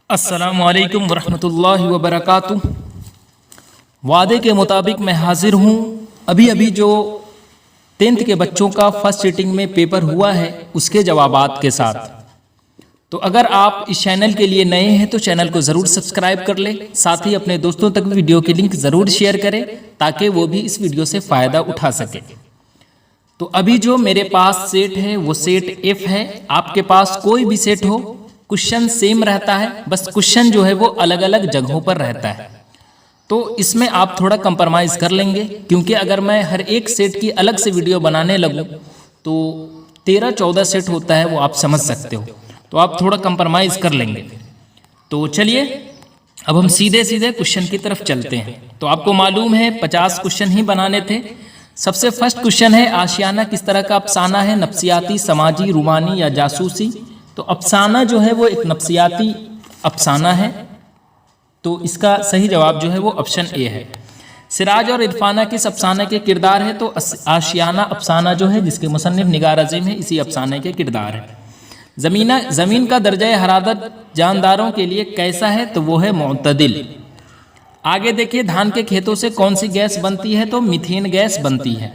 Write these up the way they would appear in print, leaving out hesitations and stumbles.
السلام علیکم ورحمۃ اللہ وبرکاتہ۔ وعدے کے مطابق میں حاضر ہوں۔ ابھی جو 10th کے بچوں کا فرسٹ سیٹنگ میں پیپر ہوا ہے اس کے جوابات کے ساتھ۔ تو اگر آپ اس چینل کے لیے نئے ہیں تو چینل کو ضرور سبسکرائب کر لیں، ساتھ ہی اپنے دوستوں تک ویڈیو کی لنک ضرور شیئر کریں تاکہ وہ بھی اس ویڈیو سے فائدہ اٹھا سکے۔ تو ابھی جو میرے پاس سیٹ ہے وہ سیٹ ایف ہے۔ آپ کے پاس کوئی بھی سیٹ ہو، کوشچن سیم رہتا ہے، بس کوشچن جو ہے وہ الگ الگ جگہوں پر رہتا ہے۔ تو اس میں آپ تھوڑا کمپرمائز کر لیں گے، کیونکہ اگر میں ہر ایک سیٹ کی الگ سے ویڈیو بنانے لگوں تو 13-14 سیٹ ہوتا ہے، وہ آپ سمجھ سکتے ہو، تو آپ تھوڑا کمپرمائز کر لیں گے۔ تو چلیے اب ہم سیدھے کوشچن کی طرف چلتے ہیں۔ تو آپ کو معلوم ہے 50 کوشچن ہی بنانے تھے۔ سب سے فرسٹ کوشچن ہے، آشیانہ کس طرح کا افسانہ ہے؟ نفسیاتی، سماجی، رومانی یا جاسوسی؟ تو افسانہ جو ہے وہ ایک نفسیاتی افسانہ ہے، تو اس کا صحیح جواب جو ہے وہ آپشن اے ہے۔ سراج اور عرفانہ کس افسانہ کے کردار ہے؟ تو آشیانہ افسانہ جو ہے جس کے مصنف نگار عظیم ہے، اسی افسانے کے کردار ہے۔ زمین کا درجہ حرارت جانداروں کے لیے کیسا ہے؟ تو وہ ہے معتدل۔ آگے دیکھیے، دھان کے کھیتوں سے کون سی گیس بنتی ہے؟ تو میتھین گیس بنتی ہے۔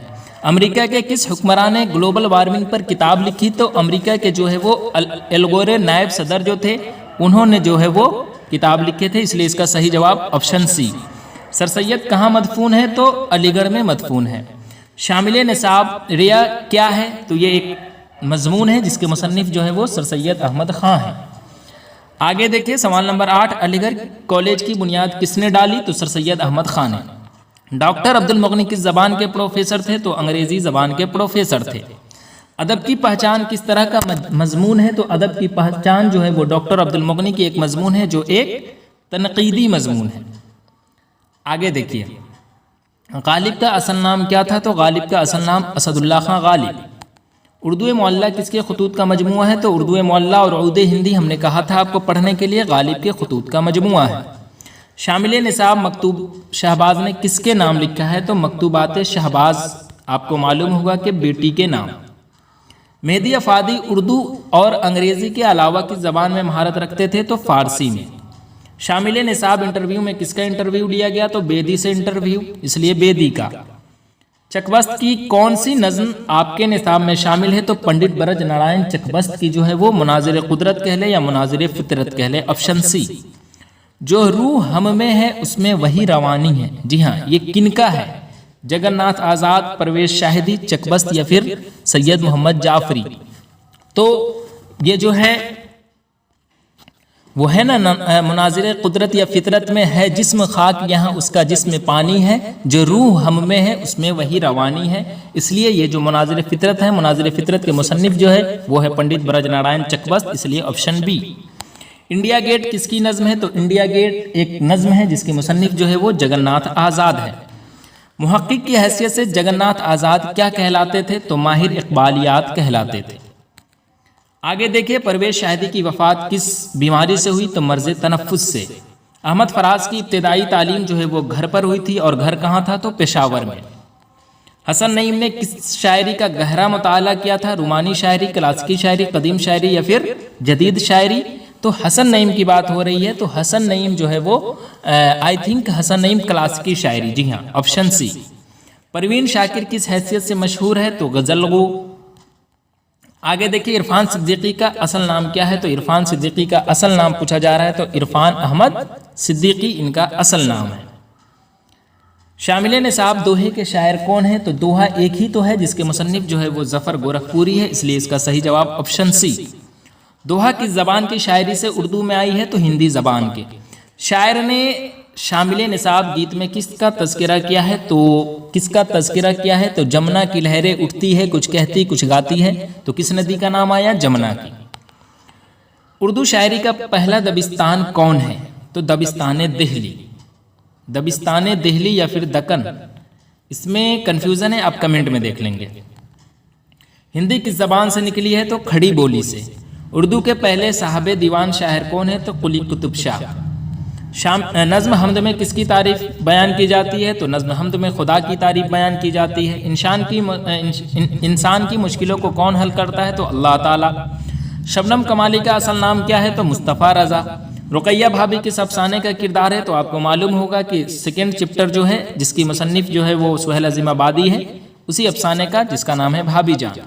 امریکہ کے کس حکمران نے گلوبل وارمنگ پر کتاب لکھی؟ تو امریکہ کے جو ہے وہ الگور نائب صدر جو تھے، انہوں نے جو ہے وہ کتاب لکھے تھے، اس لیے اس کا صحیح جواب آپشن سی۔ سر سید کہاں مدفون ہے؟ تو علی گڑھ میں مدفون ہے۔ شامل نصاب ریا کیا ہے؟ تو یہ ایک مضمون ہے جس کے مصنف جو ہے وہ سر سید احمد خاں ہیں۔ آگے دیکھیے سوال نمبر 8، علی گڑھ کالج کی بنیاد کس نے ڈالی؟ تو سر سید احمد خاں نے۔ ڈاکٹر عبد المغنی کس زبان کے پروفیسر تھے؟ تو انگریزی زبان کے پروفیسر تھے۔ ادب کی پہچان کس طرح کا مضمون ہے؟ تو ادب کی پہچان جو ہے وہ ڈاکٹر عبد المغنی کی ایک مضمون ہے جو ایک تنقیدی مضمون ہے۔ آگے دیکھیے، غالب کا اصل نام کیا تھا؟ تو غالب کا اصل نام اسد اللہ خان غالب۔ اردو معلّہ کس کے خطوط کا مجموعہ ہے؟ تو اردو معلّہ اور عود ہندی ہم نے کہا تھا آپ کو پڑھنے کے لیے غالب کے خطوط کا مجموعہ ہے۔ شامل نصاب مکتوب شہباز نے کس کے نام لکھا ہے؟ تو مکتوبات شہباز آپ کو معلوم ہوگا کہ بیٹی کے نام۔ مہدی افادی اردو اور انگریزی کے علاوہ کس زبان میں مہارت رکھتے تھے؟ تو فارسی میں۔ شامل نصاب انٹرویو میں کس کا انٹرویو لیا گیا؟ تو بیدی سے انٹرویو، اس لیے بیدی کا۔ چکبست کی کون سی نظم آپ کے نصاب میں شامل ہے؟ تو پنڈت برج نارائن چکبست کی جو ہے وہ مناظر قدرت کہہ لے یا مناظر فطرت کہہ لے، آپشن سی۔ جو روح ہم میں ہے اس میں وہی روانی ہے۔ جی ہاں، یہ کن کا ہے؟ جگن ناتھ آزاد، پرویز شاہدی، چکبست یا پھر سید محمد جعفری؟ تو یہ جو ہے وہ ہے نا مناظر قدرت یا فطرت میں ہے جسم خاک یہاں اس کا جسم پانی ہے، جو روح ہم میں ہے اس میں وہی روانی ہے، اس لیے یہ جو مناظر فطرت ہے، مناظر فطرت کے مصنف جو ہے وہ ہے پنڈت برج نارائن چکبست، اس لیے آپشن بی۔ انڈیا گیٹ کس کی نظم ہے؟ تو انڈیا گیٹ ایک نظم ہے جس کے مصنف جو ہے وہ جگن ناتھ آزاد ہے۔ محقق کی حیثیت سے جگن ناتھ آزاد کیا کہلاتے تھے؟ تو ماہر اقبالیات کہلاتے تھے۔ آگے دیکھیے، پرویز شاہدی کی وفات کس بیماری سے ہوئی؟ تو مرض تنفس سے۔ احمد فراز کی ابتدائی تعلیم جو ہے وہ گھر پر ہوئی تھی، اور گھر کہاں تھا؟ تو پشاور میں۔ حسن نعیم نے کس شاعری کا گہرا مطالعہ کیا تھا؟ رومانی شاعری، کلاسیکی شاعری، قدیم شاعری یا پھر جدید شاعری؟ تو حسن نعیم کی بات ہو رہی ہے، تو حسن نعیم جو ہے وہ آئی تھنک حسن نعیم کلاسیکی شاعری، جی ہاں، آپشن سی۔ پروین شاکر کس حیثیت سے مشہور ہے؟ تو غزل گو۔ آگے دیکھیے، عرفان صدیقی کا اصل نام کیا ہے؟ تو عرفان صدیقی کا اصل نام پوچھا جا رہا ہے، تو عرفان احمد صدیقی ان کا اصل نام ہے۔ شامل نصاب دوہے کے شاعر کون ہیں؟ تو دوہا ایک ہی تو ہے جس کے مصنف جو ہے وہ ظفر گورکھپوری ہے، اس لیے اس کا صحیح جواب آپشن سی۔ دوہا کس زبان کی شاعری سے اردو میں آئی ہے؟ تو ہندی زبان کے۔ شاعر نے شامل نصاب گیت میں کس کا تذکرہ کیا ہے؟ تو کس کا تذکرہ کیا ہے؟ تو جمنا کی لہریں اٹھتی ہے، کچھ کہتی کچھ گاتی ہے، تو کس ندی کا نام آیا؟ جمنا کی۔ اردو شاعری کا پہلا دبستان کون ہے؟ تو دبستان دہلی۔ دبستان دہلی یا پھر دکن، اس میں کنفیوژن ہے، آپ کمنٹ میں دیکھ لیں گے۔ ہندی کس زبان سے نکلی ہے؟ تو کھڑی بولی سے۔ اردو کے پہلے صاحب دیوان شاعر کون ہے؟ تو قلی قطب شاہ۔ نظم حمد میں کس کی تعریف بیان کی جاتی ہے؟ تو نظم حمد میں خدا کی تعریف بیان کی جاتی ہے۔ انسان کی مشکلوں کو کون حل کرتا ہے؟ تو اللہ تعالیٰ۔ شبنم کمالی کا اصل نام کیا ہے؟ تو مصطفیٰ رضا۔ رقیہ بھابھی کس افسانے کا کردار ہے؟ تو آپ کو معلوم ہوگا کہ سیکنڈ چپٹر جو ہے جس کی مصنف جو ہے وہ سہیل عظیم آبادی ہے، اسی افسانے کا جس کا نام ہے بھابھی جان۔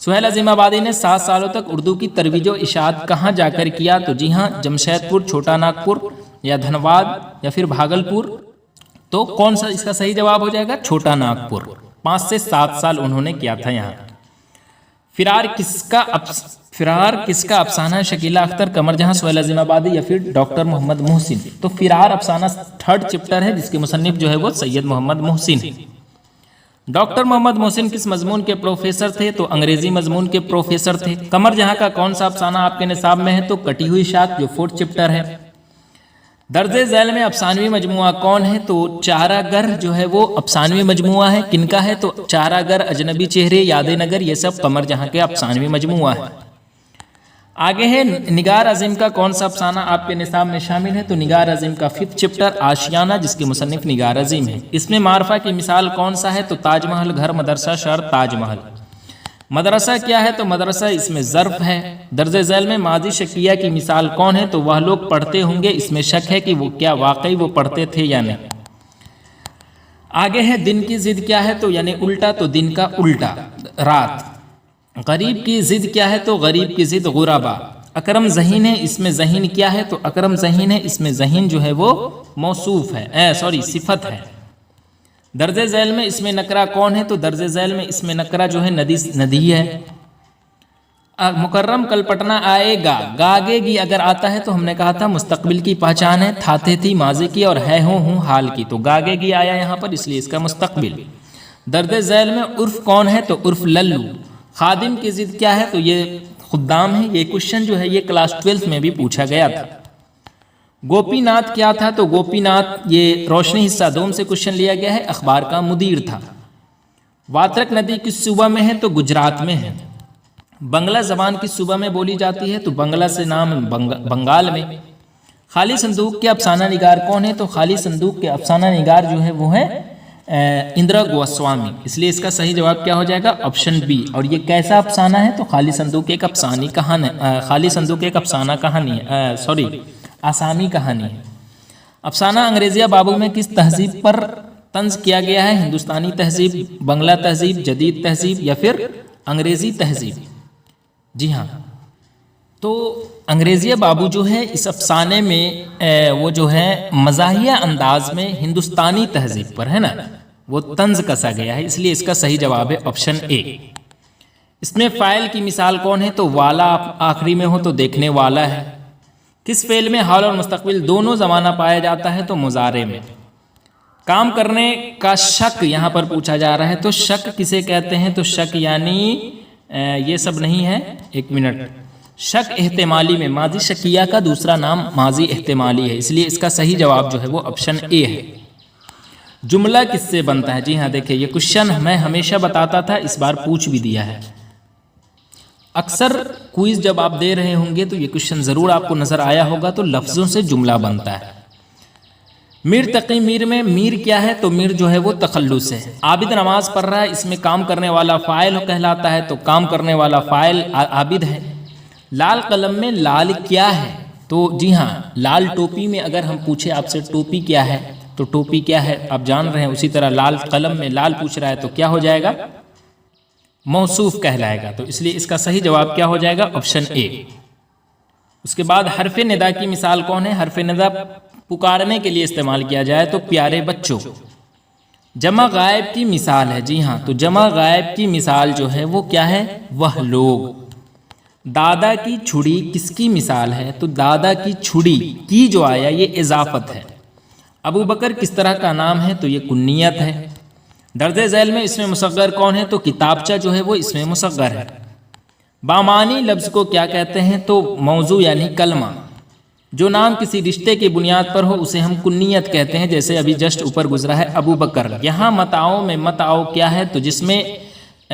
سہیل عظیم آبادی نے 7 سالوں تک اردو کی ترویج و اشاعت کہاں جا کر کیا؟ تو جی ہاں، جمشید پور، چھوٹا ناگپور یا دھنباد یا پھر بھاگلپور۔ تو کون سا اس کا صحیح جواب ہو جائے گا؟ چھوٹا ناگپور۔ 5 سے 7 سال انہوں نے کیا تھا یہاں۔ فرار کس کا افسانہ ہے؟ شکیلہ اختر، قمر جہاں، سہیل عظیم آبادی یا پھر ڈاکٹر محمد محسن؟ تو فرار افسانہ 3rd چپٹر ہے جس کے مصنف جو ہے وہ سید محمد محسن ہے۔ ڈاکٹر محمد محسن کس مضمون کے پروفیسر تھے؟ تو انگریزی مضمون کے پروفیسر تھے۔ قمر جہاں کا کون سا افسانہ آپ کے نصاب میں ہے؟ تو کٹی ہوئی شاخ جو 4th چپٹر ہے۔ درج ذیل میں افسانوی مجموعہ کون ہے؟ تو چارہ گر جو ہے وہ افسانوی مجموعہ ہے۔ کن کا ہے؟ تو چارہ گر، اجنبی چہرے، یاد نگر، یہ سب قمر جہاں کے افسانوی مجموعہ ہے۔ آگے ہے نگار عظیم کا کون سا افسانہ آپ کے نصاب میں شامل ہے؟ تو نگار عظیم کا 5th چپٹر آشیانہ جس کے مصنف نگار عظیم ہے۔ اس میں معرفہ کی مثال کون سا ہے؟ تو تاج محل، گھر، مدرسہ، شہر، تاج محل۔ مدرسہ کیا ہے؟ تو مدرسہ اس میں ظرف ہے۔ درج ذیل میں ماضی شکیہ کی مثال کون ہے؟ تو وہ لوگ پڑھتے ہوں گے، اس میں شک ہے کہ وہ کیا واقعی وہ پڑھتے تھے یا نہیں۔ آگے ہے دن کی ضد کیا ہے؟ تو یعنی الٹا، تو دن کا الٹا رات۔ غریب کی ضد کیا ہے؟ تو غریب کی ضد غربا۔ اکرم ذہین ہے، اس میں ذہین کیا ہے؟ تو اکرم ذہین ہے، اس میں ذہین جو ہے وہ موصوف ہے، صفت ہے۔ درج ذیل میں اس میں نکرہ کون ہے؟ تو درج ذیل میں اس میں نکرہ جو ہے ندی ہے۔ مکرم کل پٹنہ آئے گا، گاگے گی اگر آتا ہے تو ہم نے کہا تھا مستقبل کی پہچان ہے، تھاتے تھی ماضی کی اور ہے ہوں حال کی، تو گاگے گی آیا یہاں پر، اس لیے اس کا مستقبل۔ درج ذیل میں عرف کون ہے؟ تو عرف للو۔ خادم کی ضد کیا ہے؟ تو یہ خدام ہے۔ یہ کوشچن جو ہے یہ کلاس 12 میں بھی پوچھا گیا تھا۔ گوپی ناتھ کیا تھا؟ تو گوپی ناتھ یہ روشنی حصہ دوم سے کوشچن لیا گیا ہے، اخبار کا مدیر تھا۔ واترک ندی کس صوبہ میں ہے؟ تو گجرات میں ہے۔ بنگلہ زبان کس صوبہ میں بولی جاتی ہے؟ تو بنگلہ سے نام بنگال میں۔ خالی صندوق کے افسانہ نگار کون ہے؟ تو خالی صندوق کے افسانہ نگار جو ہے وہ ہے اندرا گوسوامی، اس لیے اس کا صحیح جواب کیا ہو جائے گا؟ Option B. اور یہ کیسا افسانہ ہے؟ تو خالی صندوق ایک افسانی کہانی، خالی صندوق ایک افسانہ کہانی ہے، آسامی کہانی ہے۔ افسانہ انگریزیہ بابو میں کس تہذیب پر طنز کیا گیا ہے؟ ہندوستانی تہذیب، بنگلہ تہذیب، جدید تہذیب یا پھر انگریزی تہذیب؟ جی ہاں، تو انگریزیہ بابو جو ہے اس افسانے میں وہ جو ہے مزاحیہ انداز میں ہندوستانی تہذیب پر ہے نا وہ طنز کسا گیا ہے، اس لیے اس کا صحیح جواب ہے آپشن اے۔ اس میں فاعل کی مثال کون ہے؟ تو والا آخری میں ہو تو دیکھنے والا ہے۔ کس فعل میں حال اور مستقبل دونوں زمانہ پایا جاتا ہے؟ تو مضارع میں۔ کام کرنے کا شک یہاں پر پوچھا جا رہا ہے، تو شک کسے کہتے ہیں؟ تو شک یعنی یہ سب نہیں ہے، ایک منٹ، شک احتمالی میں، ماضی شکیہ کا دوسرا نام ماضی احتمالی ہے، اس لیے اس کا صحیح جواب جو ہے وہ آپشن اے ہے۔ جملہ کس سے بنتا ہے؟ جی ہاں، دیکھیں یہ کوشچن میں ہمیشہ بتاتا تھا، اس بار پوچھ بھی دیا ہے۔ اکثر کوئز جب آپ دے رہے ہوں گے تو یہ کوشچن ضرور آپ کو نظر آیا ہوگا، تو لفظوں سے جملہ بنتا ہے۔ میر تقی میر میں میر کیا ہے؟ تو میر جو ہے وہ تخلص ہے۔ عابد نماز پڑھ رہا ہے، اس میں کام کرنے والا فاعل کہلاتا ہے، تو کام کرنے والا فاعل عابد ہے۔ لال قلم میں لال کیا ہے؟ تو جی ہاں، لال ٹوپی میں اگر ہم پوچھے آپ سے ٹوپی کیا ہے تو ٹوپی کیا ہے آپ جان رہے ہیں، اسی طرح لال قلم میں لال پوچھ رہا ہے تو کیا ہو جائے گا؟ موصوف کہلائے گا، تو اس لیے اس کا صحیح جواب کیا ہو جائے گا؟ آپشن اے۔ اس کے بعد حرف ندا کی مثال کون ہے؟ حرف ندا پکارنے کے لیے استعمال کیا جائے تو پیارے بچوں۔ جمع غائب کی مثال ہے، جی ہاں، تو جمع غائب کی مثال جو ہے وہ کیا ہے؟ وہ لوگ۔ دادا کی چھڑی کس کی مثال ہے؟ تو دادا کی چھڑی کی جو آیا یہ اضافت ہے۔ ابو بکر کس طرح کا نام ہے؟ تو یہ کنیت ہے۔ درج ذیل میں اس میں مصغر کون ہے؟ تو کتابچہ جو ہے وہ اس میں مصغر ہے۔ بامانی لفظ کو کیا کہتے ہیں؟ تو موضوع یعنی کلمہ۔ جو نام کسی رشتے کی بنیاد پر ہو اسے ہم کنیت کہتے ہیں، جیسے ابھی جسٹ اوپر گزرا ہے ابو بکر۔ یہاں مت آؤ میں مت آؤ کیا ہے؟ تو جس میں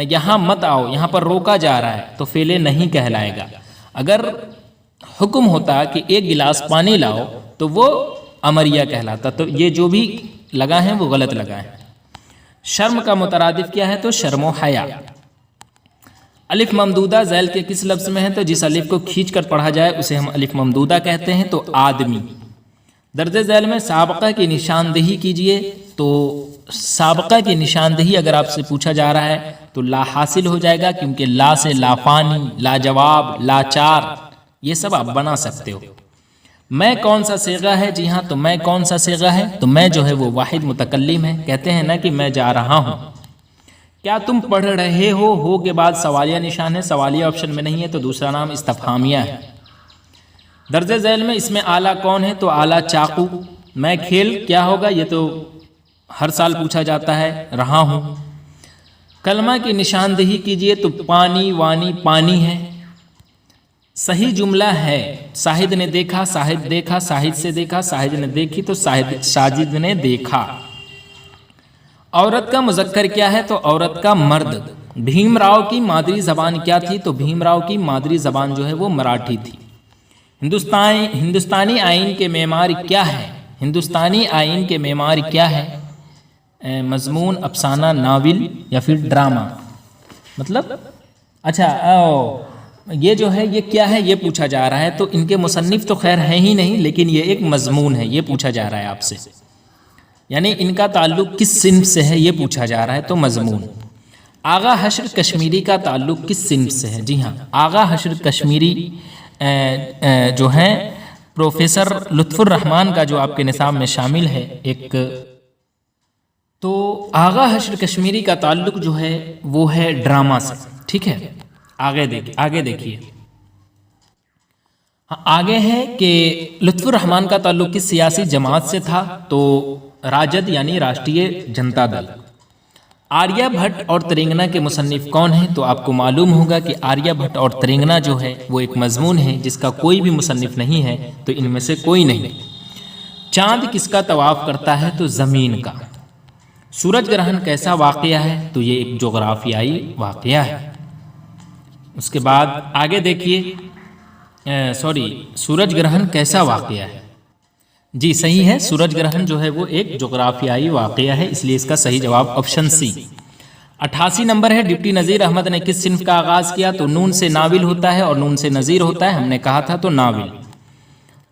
یہاں مت آؤ یہاں پر روکا جا رہا ہے تو فعل نہیں کہلائے گا۔ اگر حکم ہوتا کہ ایک گلاس پانی لاؤ تو وہ امریہ کہلاتا، تو یہ جو بھی لگا ہے وہ غلط لگا ہے۔ شرم کا مترادف کیا ہے؟ تو شرم و حیا۔ الف ممدودہ ذیل کے کس لفظ میں ہے؟ تو جس الف کو کھینچ کر پڑھا جائے اسے ہم الف ممدودہ کہتے ہیں، تو آدمی۔ درج ذیل میں سابقہ کی نشاندہی کیجئے، تو سابقہ کی نشاندہی اگر آپ سے پوچھا جا رہا ہے تو لا حاصل ہو جائے گا، کیونکہ لا سے لا فانی، لا جواب، لا چار یہ سب آپ بنا سکتے ہو۔ میں کون سا صیغہ ہے؟ جی ہاں، تو میں کون سا صیغہ ہے؟ تو میں جو ہے وہ واحد متکلم ہے، کہتے ہیں نا کہ میں جا رہا ہوں۔ کیا تم پڑھ رہے ہو کے بعد سوالیہ نشان ہے، سوالیہ آپشن میں نہیں ہے، تو دوسرا نام استفہامیہ ہے۔ درج ذیل میں اس میں اعلیٰ کون ہے؟ تو اعلیٰ چاقو۔ میں کھیل کیا ہوگا؟ یہ تو ہر سال پوچھا جاتا ہے، رہا ہوں۔ کلمہ کی نشاندہی کیجئے، تو پانی وانی پانی ہے۔ صحیح جملہ ہے ساہد نے دیکھا، ساہد دیکھا، ساہد سے دیکھا، ساہد نے دیکھی، تو ساجد نے دیکھا۔ عورت کا مذکر کیا ہے؟ تو عورت کا مرد۔ بھیم راؤ کی مادری زبان کیا تھی؟ تو بھیم راؤ کی مادری زبان جو ہے وہ مراٹھی تھی۔ ہندوستانی آئین کے معمار کیا ہے؟ ہندوستانی آئین کے معمار کیا ہے؟ مضمون، افسانہ، ناول یا پھر ڈرامہ؟ مطلب اچھا یہ جو ہے یہ کیا ہے یہ پوچھا جا رہا ہے، تو ان کے مصنف تو خیر ہیں ہی نہیں، لیکن یہ ایک مضمون ہے، یہ پوچھا جا رہا ہے آپ سے، یعنی ان کا تعلق کس صنف سے ہے یہ پوچھا جا رہا ہے، تو مضمون۔ آغا حشر کشمیری کا تعلق کس صنف سے ہے؟ جی ہاں، آغا حشر کشمیری جو ہیں پروفیسر لطف الرحمان کا جو آپ کے نصاب میں شامل ہے ایک، تو آغا حشر کشمیری کا تعلق جو ہے وہ ہے ڈرامہ سے، ٹھیک ہے۔ آگے دیکھیے، آگے ہے کہ لطف الرحمان کا تعلق کس سیاسی جماعت سے تھا؟ تو راجد یعنی راشٹریہ جنتا دل۔ آریہ بھٹ اور ترنگنا کے مصنف کون ہیں؟ تو آپ کو معلوم ہوگا کہ آریہ بھٹ اور ترنگنا جو ہے وہ ایک مضمون ہے جس کا کوئی بھی مصنف نہیں ہے، تو ان میں سے کوئی نہیں۔ چاند کس کا طواف کرتا ہے؟ تو زمین کا۔ سورج گرہن کیسا واقعہ ہے؟ تو یہ ایک جغرافیائی واقعہ ہے۔ اس کے بعد آگے دیکھیے، سورج گرہن کیسا واقعہ ہے؟ جی صحیح ہے، سورج گرہن جو ہے وہ ایک جغرافیائی واقعہ ہے، اس لیے اس کا صحیح جواب آپشن سی۔ 88 نمبر ہے، ڈپٹی نذیر احمد نے کس صنف کا آغاز کیا؟ تو نون سے ناول ہوتا ہے اور نون سے نذیر ہوتا ہے، ہم نے کہا تھا، تو ناول۔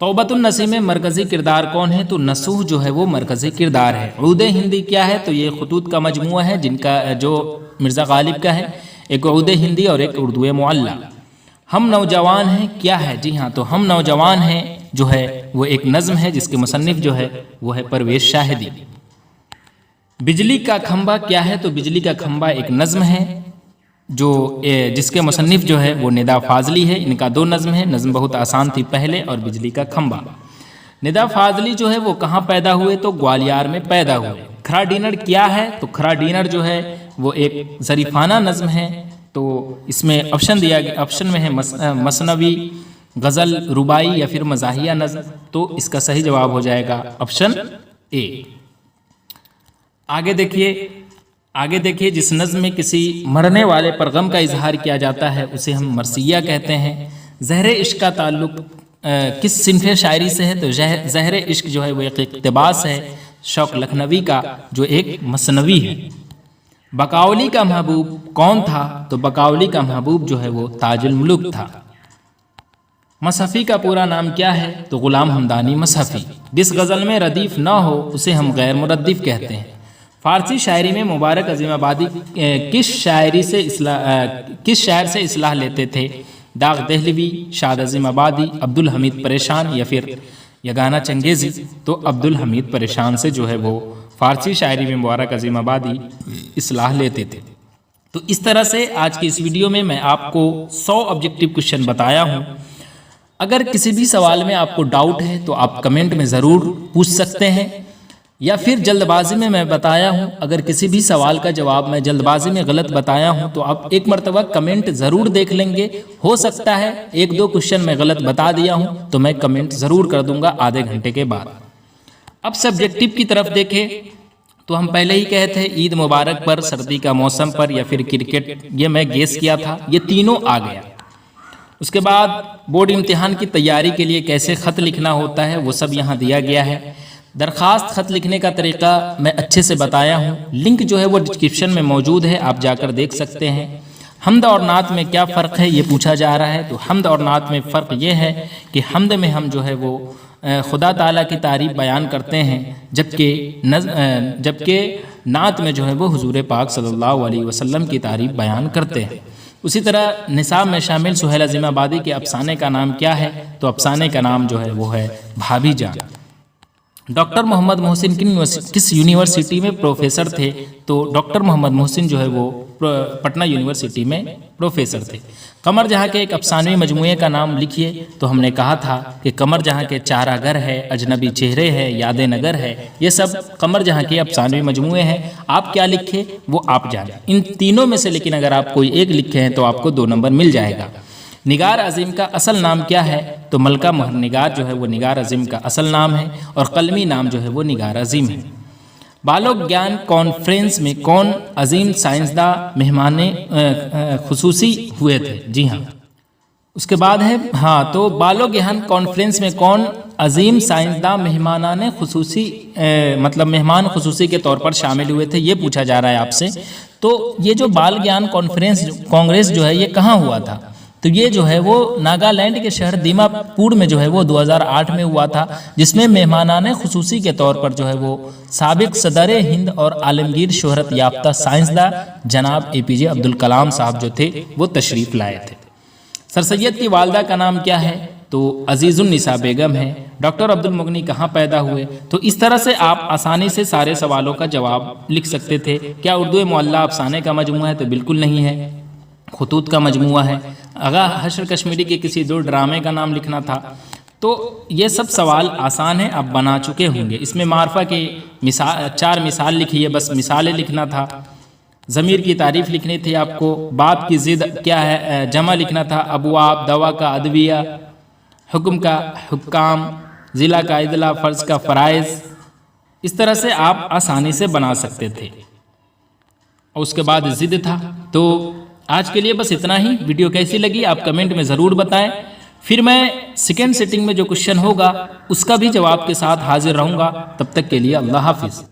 توبۃ النصیح میں مرکزی کردار کون ہے؟ تو نصوح جو ہے وہ مرکزی کردار ہے۔ عود ہندی کیا ہے؟ تو یہ خطوط کا مجموعہ ہے جن کا جو مرزا غالب کا ہے، ایک عود ہندی اور ایک اردو معلی۔ ہم نوجوان ہیں کیا ہے؟ جی ہاں، تو ہم نوجوان ہیں جو ہے وہ ایک نظم ہے جس کے مصنف جو ہے وہ ہے پرویز شاہدی۔ بجلی کا کھمبا کیا ہے؟ تو بجلی کا کھمبا ایک نظم ہے جو جس کے مصنف جو ہے وہ ندا فاضلی ہے۔ ان کا دو نظم ہے، نظم بہت آسان تھی پہلے، اور بجلی کا کھمبا۔ ندا فاضلی جو ہے وہ کہاں پیدا ہوئے؟ تو گوالیار میں پیدا ہوئے۔ کھرا ڈینر کیا ہے؟ تو کھرا ڈینر جو ہے وہ ایک ظریفانہ نظم ہے، تو اس میں آپشن دیا گیا، آپشن میں ہے مثنوی، غزل، ربائی یا پھر مزاحیہ نظم، تو اس کا صحیح جواب ہو جائے گا آپشن اے۔ آگے دیکھیے، جس نظم میں کسی مرنے والے پر غم کا اظہار کیا جاتا ہے اسے ہم مرثیہ کہتے ہیں۔ زہر عشق کا تعلق کس صنف شاعری سے ہے؟ تو زہر عشق جو ہے وہ ایک اقتباس ہے شوق لکھنوی کا جو ایک مثنوی ہے۔ بقاؤلی کا محبوب کون تھا؟ تو بقاؤلی کا محبوب جو ہے وہ تاج الملوک تھا۔ مصحفی کا پورا نام کیا ہے؟ تو غلام حمدانی مصحفی۔ جس غزل میں ردیف نہ ہو اسے ہم غیر مردف کہتے ہیں۔ فارسی شاعری میں مبارک عظیم آبادی کس شاعر سے اصلاح لیتے تھے؟ داغ دہلوی، شاد عظیم آبادی، عبدالحمید پریشان یا پھر یگانہ چنگیزی؟ تو عبدالحمید پریشان سے جو ہے وہ فارسی شاعری میں مبارک عظیم آبادی اصلاح لیتے تھے۔ تو اس طرح سے آج کی اس ویڈیو میں آپ کو 100 آبجیکٹیو کوشچن بتایا ہوں۔ اگر کسی بھی سوال میں آپ کو ڈاؤٹ ہے تو آپ کمنٹ میں ضرور پوچھ سکتے ہیں، یا پھر جلد بازی میں بتایا ہوں، اگر کسی بھی سوال کا جواب میں جلد بازی میں غلط بتایا ہوں تو آپ ایک مرتبہ کمنٹ ضرور دیکھ لیں گے۔ ہو سکتا ہے 1-2 کوشچن میں غلط بتا دیا ہوں تو میں کمنٹ ضرور کر دوں گا آدھے گھنٹے کے بعد۔ اب سبجیکٹیو کی طرف دیکھیں تو ہم پہلے ہی کہے تھے عید مبارک پر، سردی کا موسم پر یا پھر کرکٹ، یہ میں گیس کیا تھا، یہ تینوں آ گیا۔ اس کے بعد بورڈ امتحان کی تیاری کے لیے کیسے خط لکھنا ہوتا ہے وہ سب یہاں دیا گیا ہے۔ درخواست خط لکھنے کا طریقہ میں اچھے سے بتایا ہوں، لنک جو ہے وہ ڈسکرپشن میں موجود ہے، آپ جا کر دیکھ سکتے ہیں۔ حمد اور نعت میں کیا فرق ہے یہ پوچھا جا رہا ہے. تو حمد اور نعت میں فرق یہ ہے کہ حمد میں ہم جو ہے وہ خدا تعالیٰ کی تعریف بیان کرتے ہیں، جبکہ نعت میں جو ہے وہ حضور پاک صلی اللہ علیہ وسلم کی تعریف بیان کرتے ہیں. اسی طرح نصاب میں شامل سہیل عظیم آبادی کے افسانے کا نام کیا ہے؟ تو افسانے کا نام جو ہے وہ ہے بھابھی جان. ڈاکٹر محمد محسن کس یونیورسٹی میں پروفیسر تھے؟ تو ڈاکٹر محمد محسن جو ہے وہ پٹنہ یونیورسٹی میں پروفیسر تھے. قمر جہاں کے ایک افسانوی مجموعے کا نام لکھیے. تو ہم نے کہا تھا کہ قمر جہاں کے چارہ گر ہے، اجنبی چہرے ہے، یاد نگر ہے، یہ سب قمر جہاں کے افسانوی مجموعے ہیں. آپ کیا لکھے وہ آپ جانیں. ان تینوں میں سے لیکن اگر آپ کوئی ایک لکھے ہیں تو آپ کو 2 نمبر مل جائے گا. نگار عظیم کا اصل نام کیا ہے؟ تو ملکہ مہر نگار جو ہے وہ نگار عظیم کا اصل نام ہے، اور قلمی نام جو ہے وہ نگار عظیم ہے. بالوک گیان کانفرنس میں کون عظیم سائنسداں مہمان خصوصی ہوئے تھے؟ جی ہاں، اس کے بعد ہے تو بالوک گیان کانفرنس میں کون عظیم سائنسداں مہمان خصوصی کے طور پر شامل ہوئے تھے، یہ پوچھا جا رہا ہے آپ سے. تو یہ جو بال گیان کانگریس جو ہے یہ کہاں ہوا تھا؟ تو یہ جو ہے وہ ناگالینڈ کے شہر دیما پور میں جو ہے وہ 2008 میں ہوا تھا، جس میں مہمانان خصوصی کے طور پر جو ہے وہ سابق صدر ہند اور عالمگیر شہرت یافتہ سائنسداں جناب APJ عبدالکلام صاحب جو تھے وہ تشریف لائے تھے. سر سید کی والدہ کا نام کیا ہے؟ تو عزیز النساء بیگم ہے. ڈاکٹر عبد المغنی کہاں پیدا ہوئے؟ تو اس طرح سے آپ آسانی سے سارے سوالوں کا جواب لکھ سکتے تھے. کیا اردو معلّہ افسانے کا مجموعہ ہے؟ تو بالکل نہیں ہے، خطوط کا مجموعہ ہے. آغا حشر کشمیری کے کسی 2 ڈرامے کا نام لکھنا تھا. تو یہ سب سوال آسان ہیں، آپ بنا چکے ہوں گے. اس میں معرفہ کی 4 مثال لکھی ہے، بس مثالیں لکھنا تھا. ضمیر کی تعریف لکھنی تھی آپ کو. باب کی ضد کیا ہے؟ جمع لکھنا تھا. ابواب، دوا کا ادویہ، حکم کا حکام، ضلع کا اضلاع، فرض کا فرائض. اس طرح سے آپ آسانی سے بنا سکتے تھے. اور اس کے بعد ضد تھا. تو آج کے لیے بس اتنا ہی. ویڈیو کیسی لگی آپ کمنٹ میں ضرور بتائیں. پھر میں سیکنڈ سیٹنگ میں جو کوشچن ہوگا اس کا بھی جواب کے ساتھ حاضر رہوں گا. تب تک کے لیے اللہ حافظ.